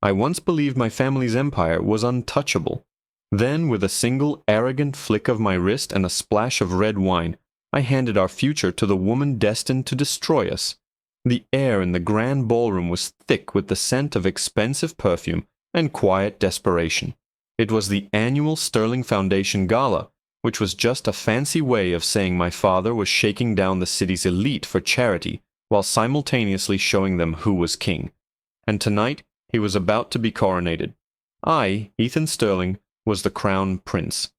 I once believed my family's empire was untouchable. Then, with a single arrogant flick of my wrist and a splash of red wine, I handed our future to the woman destined to destroy us. The air in the grand ballroom was thick with the scent of expensive perfume and quiet desperation. It was the annual Sterling Foundation Gala, which was just a fancy way of saying my father was shaking down the city's elite for charity while simultaneously showing them who was king. And tonight, he was about to be coronated. I, Ethan Sterling, was the crown prince.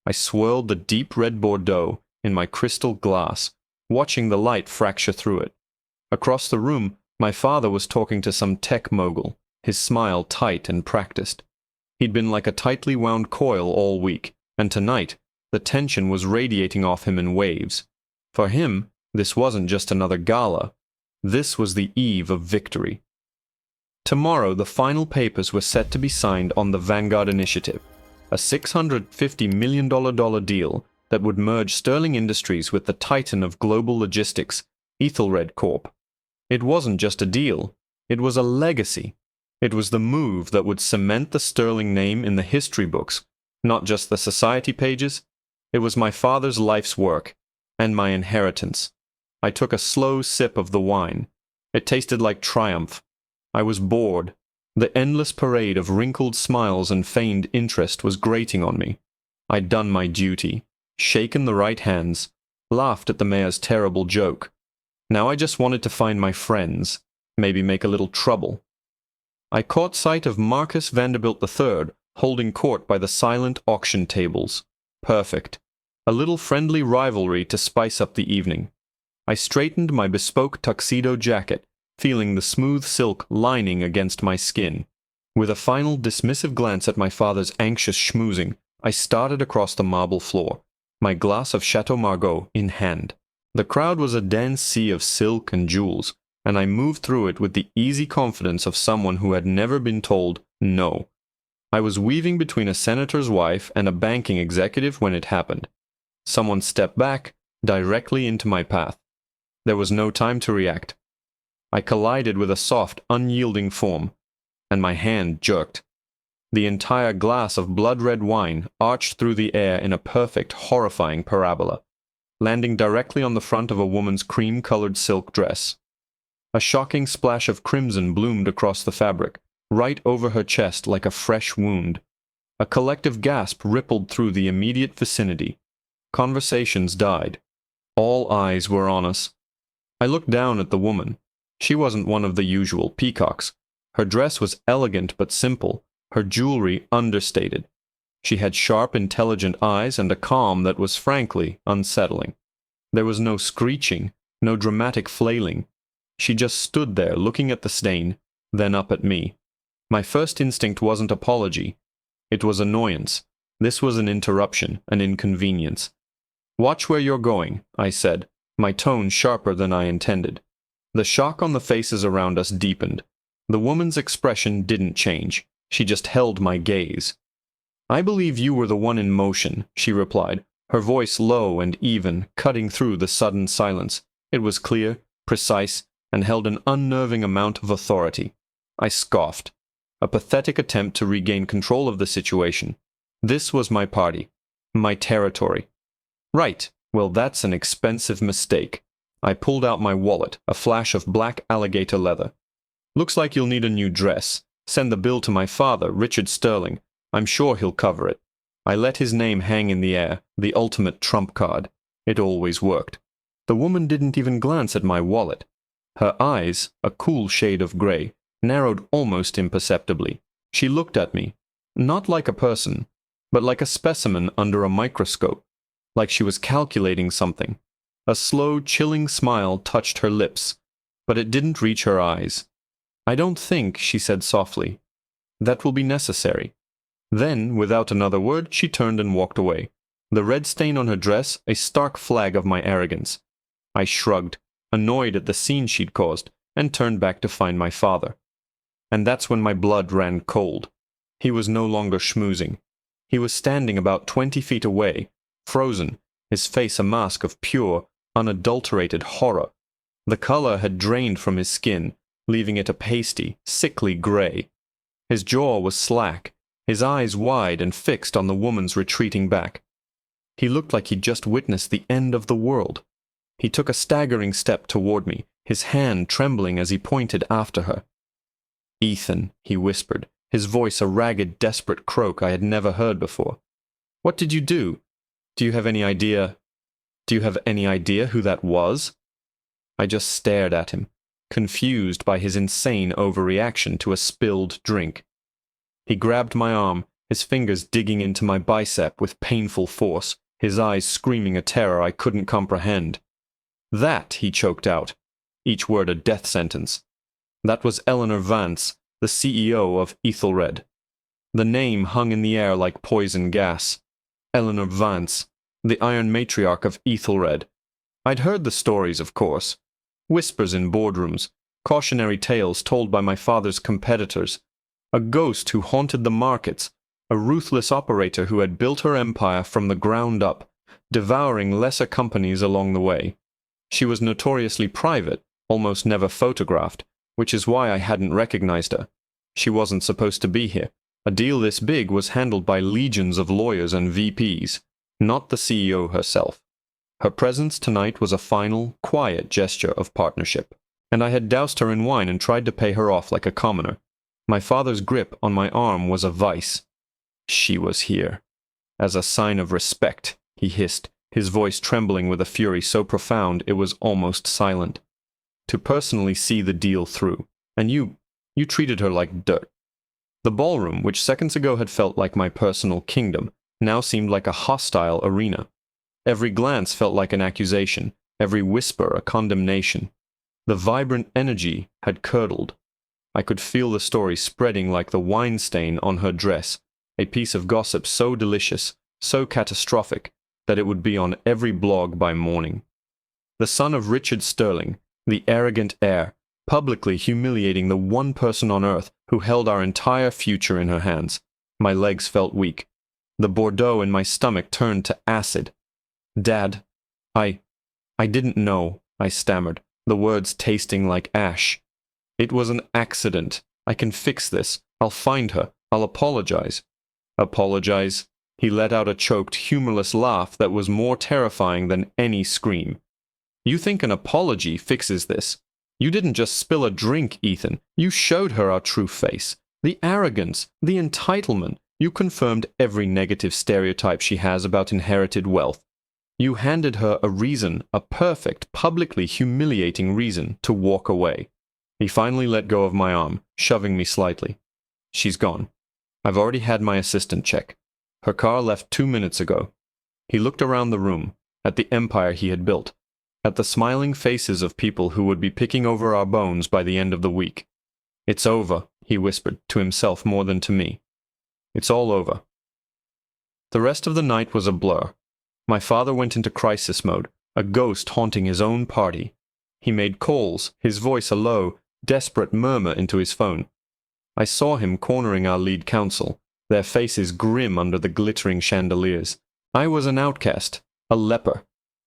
I swirled the deep red Bordeaux in my crystal glass, watching the light fracture through it. Across the room, my father was talking to some tech mogul, his smile tight and practiced. He'd been like a tightly wound coil all week, and tonight, the tension was radiating off him in waves. For him, this wasn't just another gala. This was the eve of victory. Tomorrow, the final papers were set to be signed on the Vanguard Initiative, a $650 million deal that would merge Sterling Industries with the titan of global logistics, Ethelred Corp. It wasn't just a deal, it was a legacy. It was the move that would cement the Sterling name in the history books, not just the society pages. It was my father's life's work, and my inheritance. I took a slow sip of the wine. It tasted like triumph. I was bored. The endless parade of wrinkled smiles and feigned interest was grating on me. I'd done my duty, shaken the right hands, laughed at the mayor's terrible joke. Now I just wanted to find my friends, maybe make a little trouble. I caught sight of Marcus Vanderbilt III holding court by the silent auction tables. Perfect. A little friendly rivalry to spice up the evening. I straightened my bespoke tuxedo jacket, feeling the smooth silk lining against my skin. With a final dismissive glance at my father's anxious schmoozing, I started across the marble floor, my glass of Chateau Margaux in hand. The crowd was a dense sea of silk and jewels, and I moved through it with the easy confidence of someone who had never been told no. I was weaving between a senator's wife and a banking executive when it happened. Someone stepped back, directly into my path. There was no time to react. I collided with a soft, unyielding form, and my hand jerked. The entire glass of blood-red wine arched through the air in a perfect, horrifying parabola, landing directly on the front of a woman's cream-colored silk dress. A shocking splash of crimson bloomed across the fabric, right over her chest like a fresh wound. A collective gasp rippled through the immediate vicinity. Conversations died. All eyes were on us. I looked down at the woman. She wasn't one of the usual peacocks. Her dress was elegant but simple, her jewelry understated. She had sharp, intelligent eyes and a calm that was frankly unsettling. There was no screeching, no dramatic flailing. She just stood there looking at the stain, then up at me. My first instinct wasn't apology. It was annoyance. This was an interruption, an inconvenience. "Watch where you're going," I said, my tone sharper than I intended. The shock on the faces around us deepened. The woman's expression didn't change. She just held my gaze. "I believe you were the one in motion," she replied, her voice low and even, cutting through the sudden silence. It was clear, precise, and held an unnerving amount of authority. I scoffed. A pathetic attempt to regain control of the situation. This was my party. My territory. Right. Well, that's an expensive mistake. I pulled out my wallet, a flash of black alligator leather. "Looks like you'll need a new dress. Send the bill to my father, Richard Sterling. I'm sure he'll cover it." I let his name hang in the air, the ultimate trump card. It always worked. The woman didn't even glance at my wallet. Her eyes, a cool shade of gray, narrowed almost imperceptibly. She looked at me, not like a person, but like a specimen under a microscope, like she was calculating something. A slow, chilling smile touched her lips, but it didn't reach her eyes. "I don't think," she said softly, "that will be necessary." Then, without another word, she turned and walked away, the red stain on her dress a stark flag of my arrogance. I shrugged, annoyed at the scene she'd caused, and turned back to find my father. And that's when my blood ran cold. He was no longer schmoozing. He was standing about 20 feet away, frozen, his face a mask of pure, unadulterated horror. The color had drained from his skin, leaving it a pasty, sickly gray. His jaw was slack, his eyes wide and fixed on the woman's retreating back. He looked like he'd just witnessed the end of the world. He took a staggering step toward me, his hand trembling as he pointed after her. "Ethan," he whispered, his voice a ragged, desperate croak I had never heard before. "What did you do? Do you have any idea who that was?" I just stared at him, confused by his insane overreaction to a spilled drink. He grabbed my arm, his fingers digging into my bicep with painful force, his eyes screaming a terror I couldn't comprehend. "That," he choked out, each word a death sentence. "That was Eleanor Vance, the CEO of Ethelred." The name hung in the air like poison gas. Eleanor Vance, the Iron Matriarch of Ethelred. I'd heard the stories, of course. Whispers in boardrooms, cautionary tales told by my father's competitors. A ghost who haunted the markets, a ruthless operator who had built her empire from the ground up, devouring lesser companies along the way. She was notoriously private, almost never photographed, which is why I hadn't recognized her. She wasn't supposed to be here. A deal this big was handled by legions of lawyers and VPs, not the CEO herself. Her presence tonight was a final, quiet gesture of partnership, and I had doused her in wine and tried to pay her off like a commoner. My father's grip on my arm was a vice. She was here. "As a sign of respect," he hissed, his voice trembling with a fury so profound it was almost silent. "To personally see the deal through. And you treated her like dirt." The ballroom, which seconds ago had felt like my personal kingdom, now seemed like a hostile arena. Every glance felt like an accusation, every whisper a condemnation. The vibrant energy had curdled. I could feel the story spreading like the wine stain on her dress, a piece of gossip so delicious, so catastrophic, that it would be on every blog by morning. The son of Richard Sterling, the arrogant heir, publicly humiliating the one person on earth who held our entire future in her hands. My legs felt weak. The Bordeaux in my stomach turned to acid. "Dad, I didn't know," I stammered, the words tasting like ash. "It was an accident. I can fix this. I'll find her. I'll apologize." "Apologize?" He let out a choked, humorless laugh that was more terrifying than any scream. "You think an apology fixes this? You didn't just spill a drink, Ethan. You showed her our true face. The arrogance, the entitlement. You confirmed every negative stereotype she has about inherited wealth. You handed her a reason, a perfect, publicly humiliating reason, to walk away." He finally let go of my arm, shoving me slightly. "She's gone. I've already had my assistant check. Her car left 2 minutes ago." He looked around the room, at the empire he had built, at the smiling faces of people who would be picking over our bones by the end of the week. "It's over," he whispered, to himself more than to me. "It's all over." The rest of the night was a blur. My father went into crisis mode, a ghost haunting his own party. He made calls, his voice a low, desperate murmur into his phone. I saw him cornering our lead counsel, their faces grim under the glittering chandeliers. I was an outcast, a leper.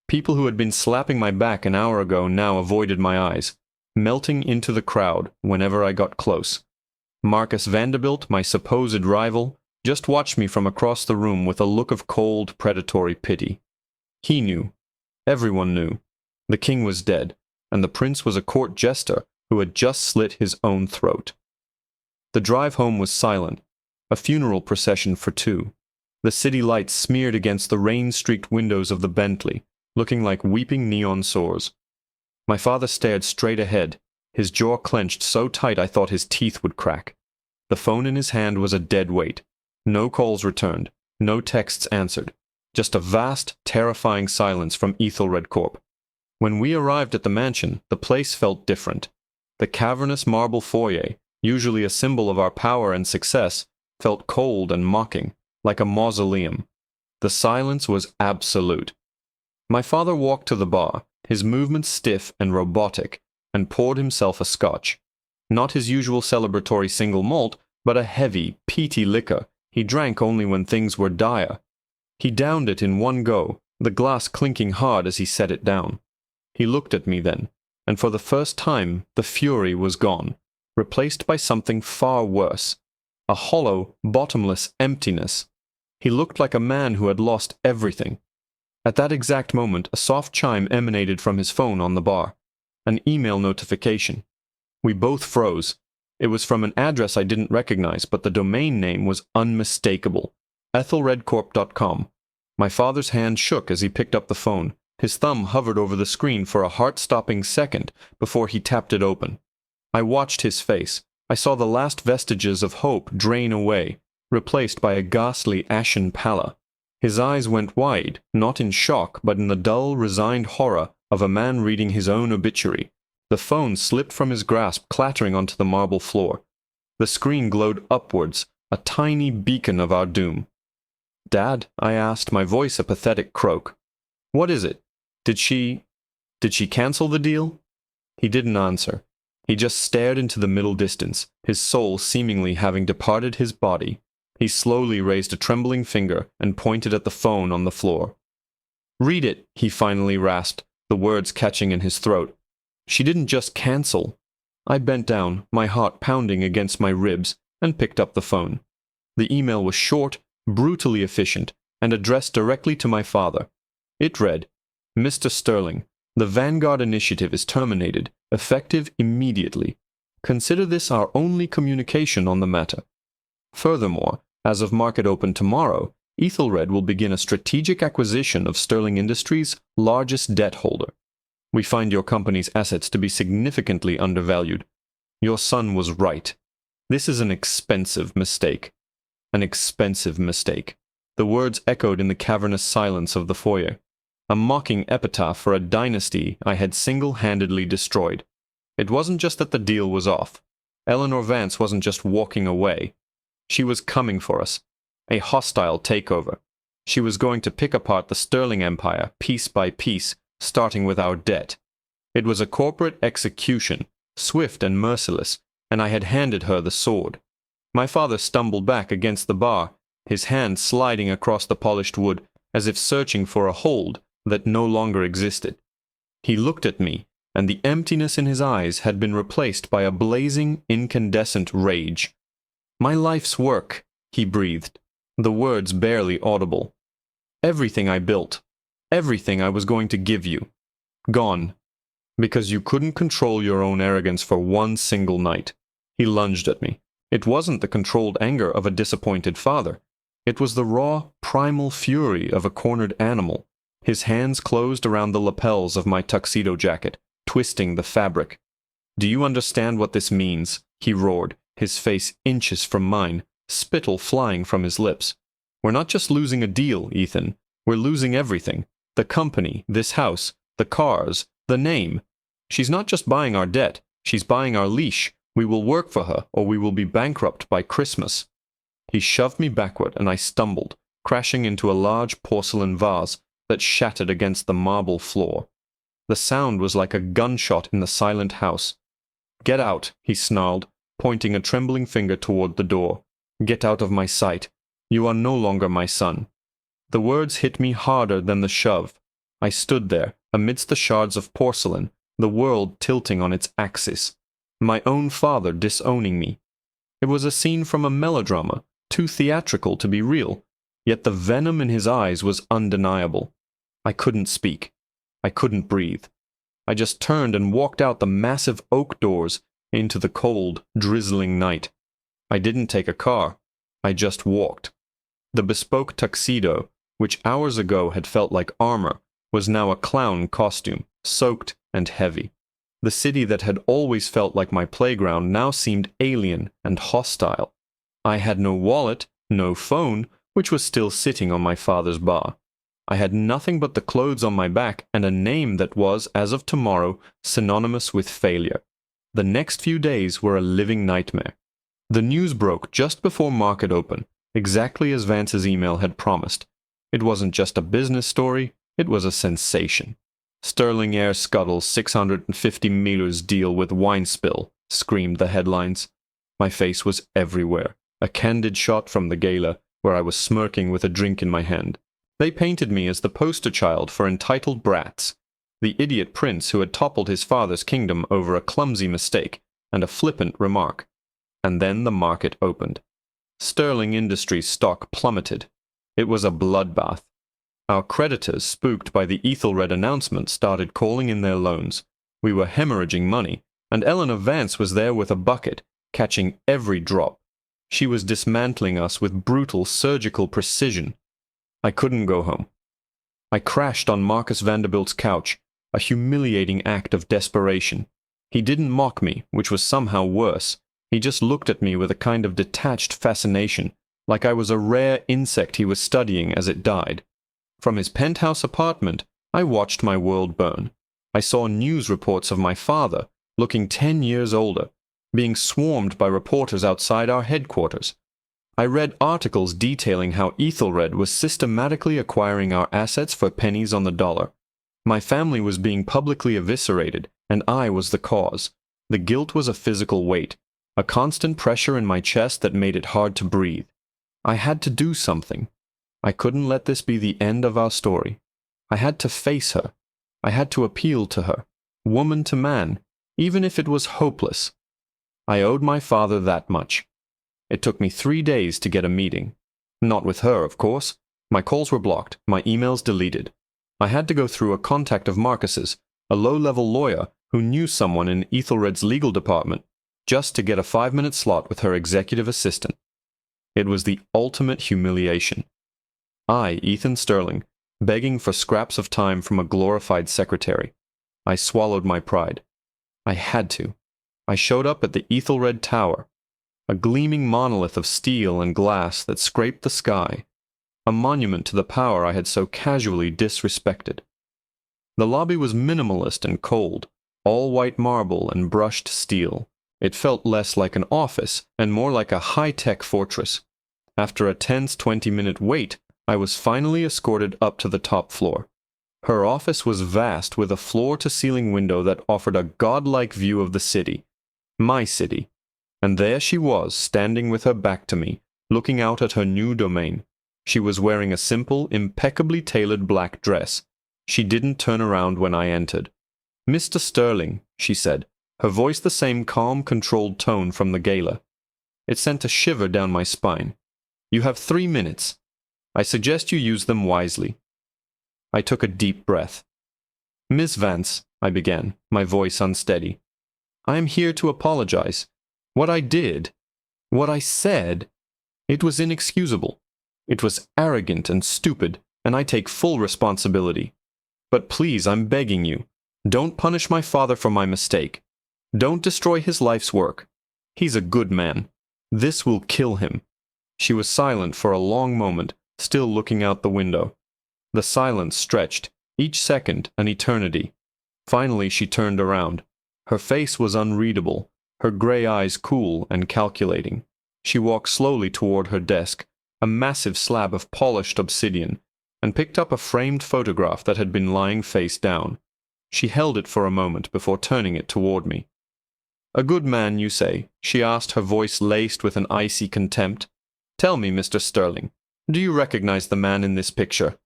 People who had been slapping my back an hour ago now avoided my eyes, melting into the crowd whenever I got close. Marcus Vanderbilt, my supposed rival, just watched me from across the room with a look of cold, predatory pity. He knew. Everyone knew. The king was dead, and the prince was a court jester who had just slit his own throat. The drive home was silent, a funeral procession for two. The city lights smeared against the rain-streaked windows of the Bentley, looking like weeping neon sores. My father stared straight ahead, his jaw clenched so tight I thought his teeth would crack. The phone in his hand was a dead weight. No calls returned, no texts answered, just a vast, terrifying silence from Ethelred Corp. When we arrived at the mansion, the place felt different. The cavernous marble foyer, usually a symbol of our power and success, felt cold and mocking, like a mausoleum. The silence was absolute. My father walked to the bar, his movements stiff and robotic, and poured himself a scotch. Not his usual celebratory single malt, but a heavy, peaty liquor he drank only when things were dire. He downed it in one go, the glass clinking hard as he set it down. He looked at me then, and for the first time the fury was gone, replaced by something far worse. a hollow, bottomless emptiness. He looked like a man who had lost everything. At that exact moment, a soft chime emanated from his phone on the bar. An email notification. We both froze. It was from an address I didn't recognize, but the domain name was unmistakable. ethelredcorp.com. My father's hand shook as he picked up the phone. His thumb hovered over the screen for a heart-stopping second before he tapped it open. I watched his face. I saw the last vestiges of hope drain away, replaced by a ghastly ashen pallor. His eyes went wide, not in shock, but in the dull, resigned horror of a man reading his own obituary. The phone slipped from his grasp, clattering onto the marble floor. The screen glowed upwards, a tiny beacon of our doom. "Dad," I asked, my voice a pathetic croak. "What is it? Did she cancel the deal?" He didn't answer. He just stared into the middle distance, his soul seemingly having departed his body. He slowly raised a trembling finger and pointed at the phone on the floor. "Read it," he finally rasped, the words catching in his throat. "She didn't just cancel." I bent down, my heart pounding against my ribs, and picked up the phone. The email was short, brutally efficient, and addressed directly to my father. It read, "Mr. Sterling, the Vanguard Initiative is terminated, effective immediately. Consider this our only communication on the matter. Furthermore, as of market open tomorrow, Ethelred will begin a strategic acquisition of Sterling Industries' largest debt holder. We find your company's assets to be significantly undervalued. Your son was right. This is an expensive mistake." An expensive mistake. The words echoed in the cavernous silence of the foyer. A mocking epitaph for a dynasty I had single-handedly destroyed. It wasn't just that the deal was off. Eleanor Vance wasn't just walking away. She was coming for us. A hostile takeover. She was going to pick apart the Sterling Empire, piece by piece, starting with our debt. It was a corporate execution, swift and merciless, and I had handed her the sword. My father stumbled back against the bar, his hand sliding across the polished wood, as if searching for a hold that no longer existed. He looked at me, and the emptiness in his eyes had been replaced by a blazing, incandescent rage. "My life's work," he breathed, the words barely audible. "Everything I built, everything I was going to give you, gone. Because you couldn't control your own arrogance for one single night." He lunged at me. It wasn't the controlled anger of a disappointed father. It was the raw, primal fury of a cornered animal. His hands closed around the lapels of my tuxedo jacket, twisting the fabric. "Do you understand what this means?" he roared, his face inches from mine, spittle flying from his lips. "We're not just losing a deal, Ethan. We're losing everything. The company, this house, the cars, the name. She's not just buying our debt, she's buying our leash. We will work for her, or we will be bankrupt by Christmas." He shoved me backward, and I stumbled, crashing into a large porcelain vase that shattered against the marble floor. The sound was like a gunshot in the silent house. "Get out," he snarled, pointing a trembling finger toward the door. "Get out of my sight. You are no longer my son." The words hit me harder than the shove. I stood there, amidst the shards of porcelain, the world tilting on its axis. My own father disowning me. It was a scene from a melodrama, too theatrical to be real, yet the venom in his eyes was undeniable. I couldn't speak. I couldn't breathe. I just turned and walked out the massive oak doors into the cold, drizzling night. I didn't take a car. I just walked. The bespoke tuxedo, which hours ago had felt like armor, was now a clown costume, soaked and heavy. The city that had always felt like my playground now seemed alien and hostile. I had no wallet, no phone, which was still sitting on my father's bar. I had nothing but the clothes on my back and a name that was, as of tomorrow, synonymous with failure. The next few days were a living nightmare. The news broke just before market open, exactly as Vance's email had promised. It wasn't just a business story, it was a sensation. "Sterling Air scuttles 650 meters deal with wine spill," screamed the headlines. My face was everywhere, a candid shot from the gala, where I was smirking with a drink in my hand. They painted me as the poster child for entitled brats, the idiot prince who had toppled his father's kingdom over a clumsy mistake and a flippant remark. And then the market opened. Sterling Industries stock plummeted. It was a bloodbath. Our creditors, spooked by the Ethelred announcement, started calling in their loans. We were hemorrhaging money, and Eleanor Vance was there with a bucket, catching every drop. She was dismantling us with brutal surgical precision. I couldn't go home. I crashed on Marcus Vanderbilt's couch, a humiliating act of desperation. He didn't mock me, which was somehow worse. He just looked at me with a kind of detached fascination, like I was a rare insect he was studying as it died. From his penthouse apartment, I watched my world burn. I saw news reports of my father, looking 10 years older, being swarmed by reporters outside our headquarters. I read articles detailing how Ethelred was systematically acquiring our assets for pennies on the dollar. My family was being publicly eviscerated, and I was the cause. The guilt was a physical weight, a constant pressure in my chest that made it hard to breathe. I had to do something. I couldn't let this be the end of our story. I had to face her. I had to appeal to her, woman to man, even if it was hopeless. I owed my father that much. It took me 3 days to get a meeting. Not with her, of course. My calls were blocked, my emails deleted. I had to go through a contact of Marcus's, a low-level lawyer who knew someone in Ethelred's legal department, just to get a 5-minute slot with her executive assistant. It was the ultimate humiliation. I, Ethan Sterling, begging for scraps of time from a glorified secretary. I swallowed my pride. I had to. I showed up at the Ethelred Tower, a gleaming monolith of steel and glass that scraped the sky, a monument to the power I had so casually disrespected. The lobby was minimalist and cold, all white marble and brushed steel. It felt less like an office and more like a high-tech fortress. After a tense 20-minute wait, I was finally escorted up to the top floor. Her office was vast, with a floor-to-ceiling window that offered a godlike view of the city, my city. And there she was, standing with her back to me, looking out at her new domain. She was wearing a simple, impeccably tailored black dress. She didn't turn around when I entered. "Mr. Sterling," she said, her voice the same calm, controlled tone from the gala. It sent a shiver down my spine. "You have 3 minutes. I suggest you use them wisely." I took a deep breath. "Miss Vance," I began, my voice unsteady, "I am here to apologize. What I did, what I said, it was inexcusable. It was arrogant and stupid, and I take full responsibility. But please, I'm begging you, don't punish my father for my mistake. Don't destroy his life's work. He's a good man. This will kill him." She was silent for a long moment, still looking out the window. The silence stretched, each second an eternity. Finally she turned around. Her face was unreadable, her gray eyes cool and calculating. She walked slowly toward her desk, a massive slab of polished obsidian, and picked up a framed photograph that had been lying face down. She held it for a moment before turning it toward me. "A good man, you say?" she asked, her voice laced with an icy contempt. "Tell me, Mr. Sterling, do you recognize the man in this picture?"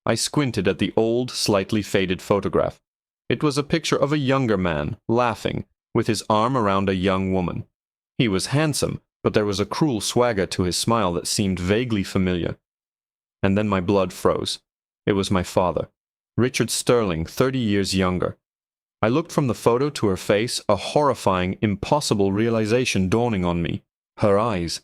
I squinted at the old, slightly faded photograph. It was a picture of a younger man, laughing, with his arm around a young woman. He was handsome, but there was a cruel swagger to his smile that seemed vaguely familiar. And then my blood froze. It was my father, Richard Sterling, 30 years younger. I looked from the photo to her face, a horrifying, impossible realization dawning on me. Her eyes.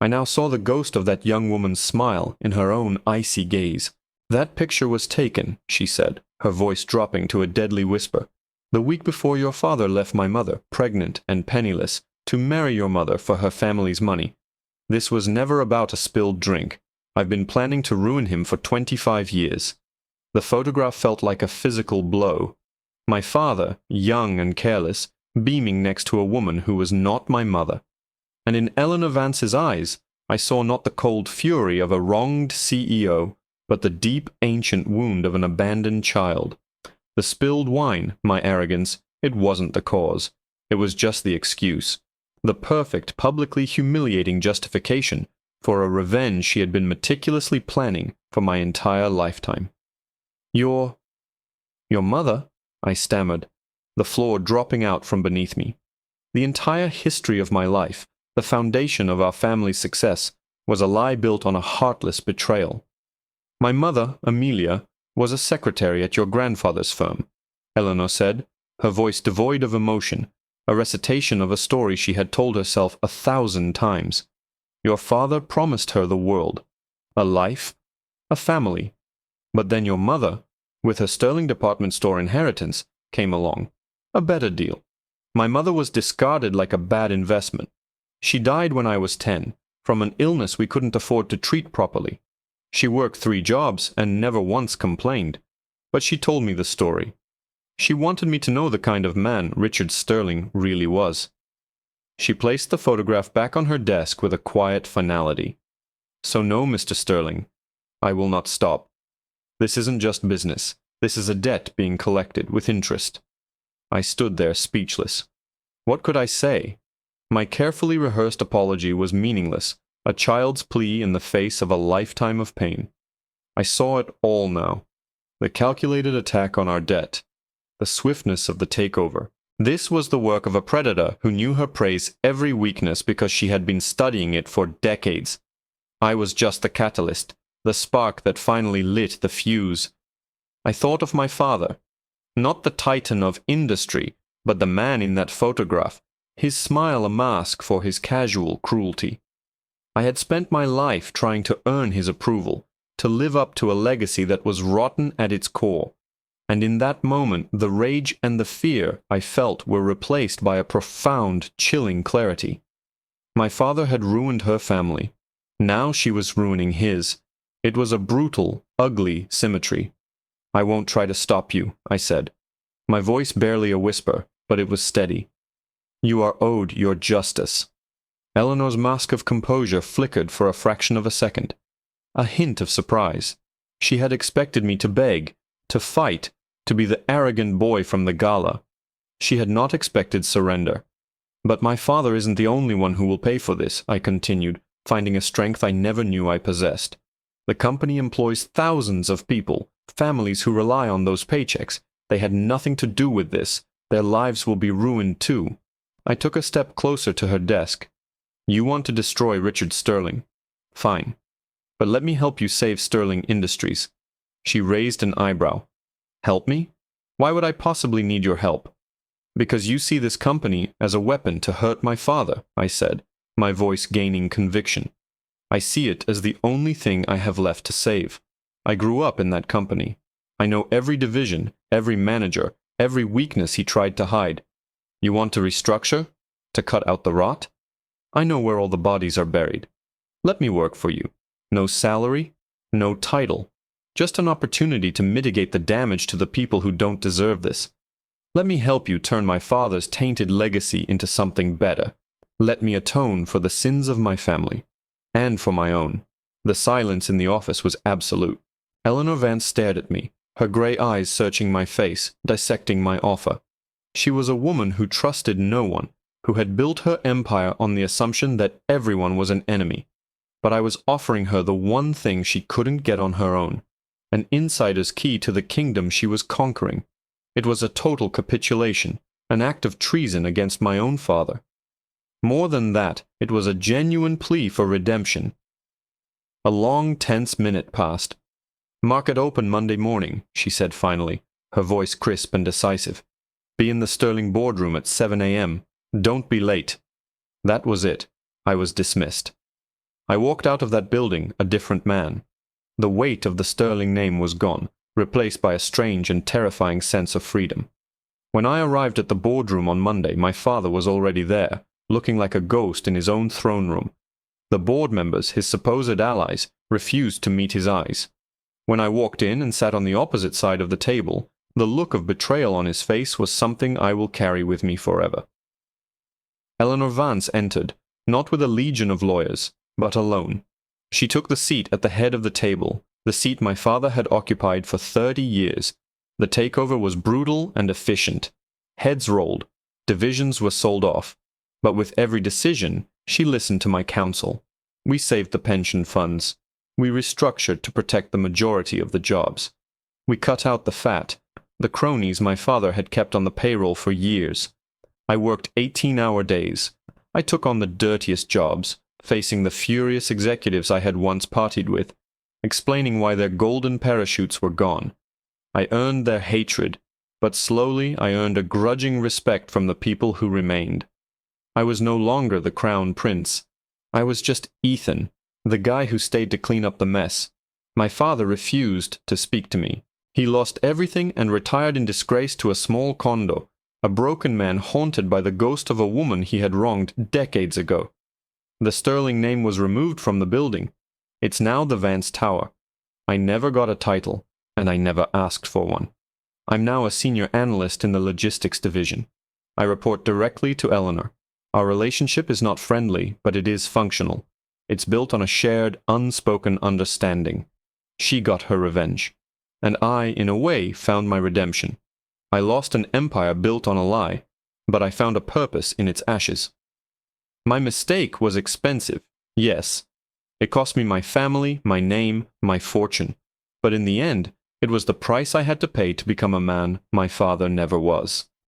I now saw the ghost of that young woman's smile in her own icy gaze. "That picture was taken," she said, her voice dropping to a deadly whisper, "the week before your father left my mother, pregnant and penniless, to marry your mother for her family's money. This was never about a spilled drink. I've been planning to ruin him for 25 years. The photograph felt like a physical blow. My father, young and careless, beaming next to a woman who was not my mother. And in Eleanor Vance's eyes, I saw not the cold fury of a wronged CEO, but the deep, ancient wound of an abandoned child. The spilled wine, my arrogance, it wasn't the cause. It was just the excuse. The perfect, publicly humiliating justification for a revenge she had been meticulously planning for my entire lifetime. Your mother?" I stammered, the floor dropping out from beneath me. The entire history of my life, the foundation of our family's success, was a lie built on a heartless betrayal. My mother, Amelia, was a secretary at your grandfather's firm, Eleanor said, her voice devoid of emotion, a recitation of a story she had told herself 1,000 times. Your father promised her the world, a life, a family. But then your mother, with her sterling department store inheritance, came along. A better deal. My mother was discarded like a bad investment. She died when I was 10, from an illness we couldn't afford to treat properly. She worked 3 jobs and never once complained. But she told me the story. She wanted me to know the kind of man Richard Sterling really was. She placed the photograph back on her desk with a quiet finality. So no, Mr. Sterling, I will not stop. This isn't just business. This is a debt being collected with interest. I stood there speechless. What could I say? My carefully rehearsed apology was meaningless, a child's plea in the face of a lifetime of pain. I saw it all now. The calculated attack on our debt. The swiftness of the takeover. This was the work of a predator who knew her prey's every weakness because she had been studying it for decades. I was just the catalyst, the spark that finally lit the fuse. I thought of my father, not the titan of industry, but the man in that photograph, his smile a mask for his casual cruelty. I had spent my life trying to earn his approval, to live up to a legacy that was rotten at its core. And in that moment, the rage and the fear I felt were replaced by a profound, chilling clarity. My father had ruined her family. Now she was ruining his. It was a brutal, ugly symmetry. I won't try to stop you, I said. My voice barely a whisper, but it was steady. You are owed your justice. Eleanor's mask of composure flickered for a fraction of a second. A hint of surprise. She had expected me to beg, to fight, to be the arrogant boy from the gala. She had not expected surrender. But my father isn't the only one who will pay for this, I continued, finding a strength I never knew I possessed. The company employs thousands of people, families who rely on those paychecks. They had nothing to do with this. Their lives will be ruined too. I took a step closer to her desk. You want to destroy Richard Sterling. Fine. But let me help you save Sterling Industries. She raised an eyebrow. Help me? Why would I possibly need your help? Because you see this company as a weapon to hurt my father, I said, my voice gaining conviction. I see it as the only thing I have left to save. I grew up in that company. I know every division, every manager, every weakness he tried to hide. You want to restructure? To cut out the rot? I know where all the bodies are buried. Let me work for you. No salary, no title. Just an opportunity to mitigate the damage to the people who don't deserve this. Let me help you turn my father's tainted legacy into something better. Let me atone for the sins of my family. And for my own. The silence in the office was absolute. Eleanor Vance stared at me, her gray eyes searching my face, dissecting my offer. She was a woman who trusted no one, who had built her empire on the assumption that everyone was an enemy. But I was offering her the one thing she couldn't get on her own, an insider's key to the kingdom she was conquering. It was a total capitulation, an act of treason against my own father. More than that, it was a genuine plea for redemption. A long, tense minute passed. Market open Monday morning, she said finally, her voice crisp and decisive. Be in the Sterling boardroom at 7 a.m. Don't be late. That was it. I was dismissed. I walked out of that building a different man. The weight of the Sterling name was gone, replaced by a strange and terrifying sense of freedom. When I arrived at the boardroom on Monday, my father was already there, looking like a ghost in his own throne room. The board members, his supposed allies, refused to meet his eyes. When I walked in and sat on the opposite side of the table, the look of betrayal on his face was something I will carry with me forever. Eleanor Vance entered, not with a legion of lawyers, but alone. She took the seat at the head of the table, the seat my father had occupied for 30 years. The takeover was brutal and efficient. Heads rolled. Divisions were sold off. But with every decision, she listened to my counsel. We saved the pension funds. We restructured to protect the majority of the jobs. We cut out the fat, the cronies my father had kept on the payroll for years. I worked 18-hour days. I took on the dirtiest jobs, facing the furious executives I had once partied with, explaining why their golden parachutes were gone. I earned their hatred, but slowly I earned a grudging respect from the people who remained. I was no longer the crown prince. I was just Ethan, the guy who stayed to clean up the mess. My father refused to speak to me. He lost everything and retired in disgrace to a small condo, a broken man haunted by the ghost of a woman he had wronged decades ago. The sterling name was removed from the building. It's now the Vance Tower. I never got a title, and I never asked for one. I'm now a senior analyst in the logistics division. I report directly to Eleanor. Our relationship is not friendly, but it is functional. It's built on a shared, unspoken understanding. She got her revenge. And I, in a way, found my redemption. I lost an empire built on a lie, but I found a purpose in its ashes. My mistake was expensive, yes. It cost me my family, my name, my fortune. But in the end, it was the price I had to pay to become a man my father never was.